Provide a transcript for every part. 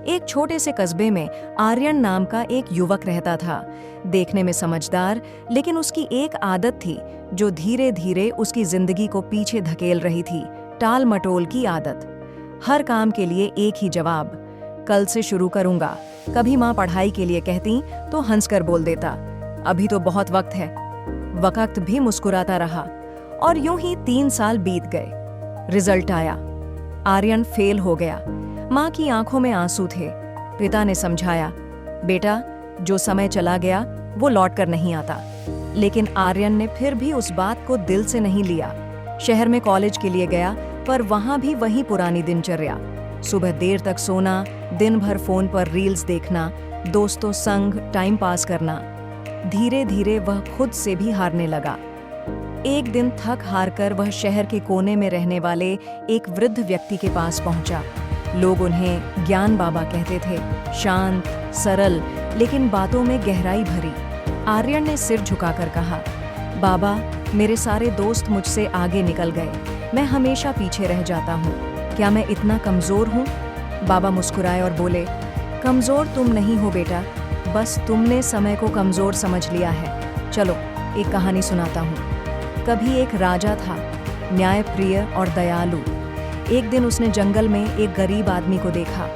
एक छोटे से कस्बे में आर्यन नाम का एक युवक रहता था। देखने में समझदार, लेकिन उसकी एक आदत थी जो धीरे धीरे उसकी जिंदगी को पीछे धकेल रही थी। टाल मटोल की आदत। हर काम के लिए एक ही जवाब, कल से शुरू करूंगा। कभी माँ पढ़ाई के लिए कहती तो हंसकर बोल देता, अभी तो बहुत वक्त है। वक्त भी मुस्कुराता रहा और यूं ही 3 साल बीत गए। रिजल्ट आया, आर्यन फेल हो गया। माँ की आंखों में आंसू थे। पिता ने समझाया, बेटा जो समय चला गया वो लौट कर नहीं आता। लेकिन आर्यन ने फिर भी उस बात को दिल से नहीं लिया। शहर में कॉलेज के लिए गया, पर वहां भी वही पुरानी दिनचर्या। सुबह देर तक सोना, दिन भर फोन पर रील्स देखना, दोस्तों संग टाइम पास करना। धीरे धीरे वह खुद से भी हारने लगा। एक दिन थक हार कर वह शहर के कोने में रहने वाले एक वृद्ध व्यक्ति के पास पहुंचा। लोग उन्हें ज्ञान बाबा कहते थे। शांत, सरल, लेकिन बातों में गहराई भरी। आर्यन ने सिर झुकाकर कहा, बाबा मेरे सारे दोस्त मुझसे आगे निकल गए, मैं हमेशा पीछे रह जाता हूँ। क्या मैं इतना कमजोर हूँ? बाबा मुस्कुराए और बोले, कमजोर तुम नहीं हो बेटा, बस तुमने समय को कमजोर समझ लिया है। चलो एक कहानी सुनाता हूँ। कभी एक राजा था, न्यायप्रिय और दयालु। एक दिन उसने जंगल में एक गरीब आदमी को देखा।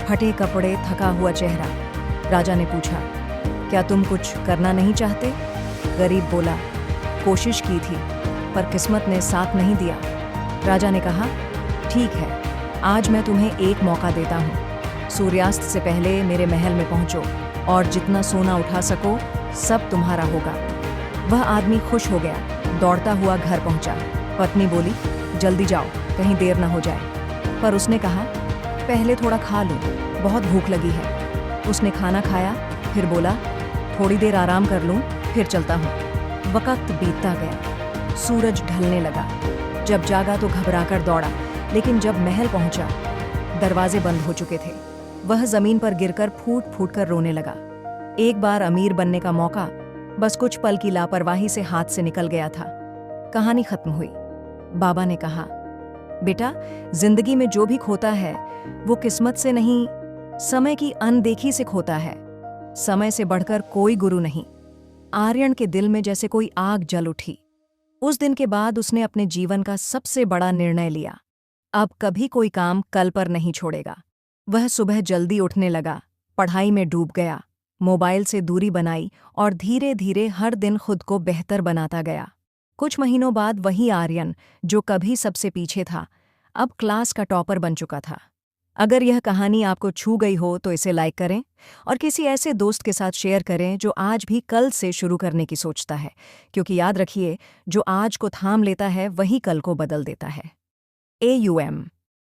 फटे कपड़े, थका हुआ चेहरा। राजा ने पूछा, क्या तुम कुछ करना नहीं चाहते? गरीब बोला, कोशिश की थी पर किस्मत ने साथ नहीं दिया। राजा ने कहा, ठीक है, आज मैं तुम्हें एक मौका देता हूँ। सूर्यास्त से पहले मेरे महल में पहुंचो और जितना सोना उठा सको सब तुम्हारा होगा। वह आदमी खुश हो गया, दौड़ता हुआ घर पहुंचा। पत्नी बोली, जल्दी जाओ, कहीं देर ना हो जाए। पर उसने कहा, पहले थोड़ा खा लूं, बहुत भूख लगी है। उसने खाना खाया, फिर बोला, थोड़ी देर आराम कर लूं, फिर चलता हूं। वक्त बीतता गया, सूरज ढलने लगा। जब जागा तो घबराकर दौड़ा, लेकिन जब महल पहुंचा, दरवाजे बंद हो चुके थे। वह जमीन पर गिरकर फूट फूट कर रोने लगा। एक बार अमीर बनने का मौका बस कुछ पल की लापरवाही से हाथ से निकल गया था। कहानी खत्म हुई। बाबा ने कहा, बेटा जिंदगी में जो भी खोता है वो किस्मत से नहीं, समय की अनदेखी से खोता है। समय से बढ़कर कोई गुरु नहीं। आर्यन के दिल में जैसे कोई आग जल उठी। उस दिन के बाद उसने अपने जीवन का सबसे बड़ा निर्णय लिया। अब कभी कोई काम कल पर नहीं छोड़ेगा। वह सुबह जल्दी उठने लगा, पढ़ाई में डूब गया, मोबाइल से दूरी बनाई और धीरे धीरे हर दिन खुद को बेहतर बनाता गया। कुछ महीनों बाद वही आर्यन जो कभी सबसे पीछे था, अब क्लास का टॉपर बन चुका था। अगर यह कहानी आपको छू गई हो तो इसे लाइक करें और किसी ऐसे दोस्त के साथ शेयर करें जो आज भी कल से शुरू करने की सोचता है, क्योंकि याद रखिए, जो आज को थाम लेता है वही कल को बदल देता है। AUM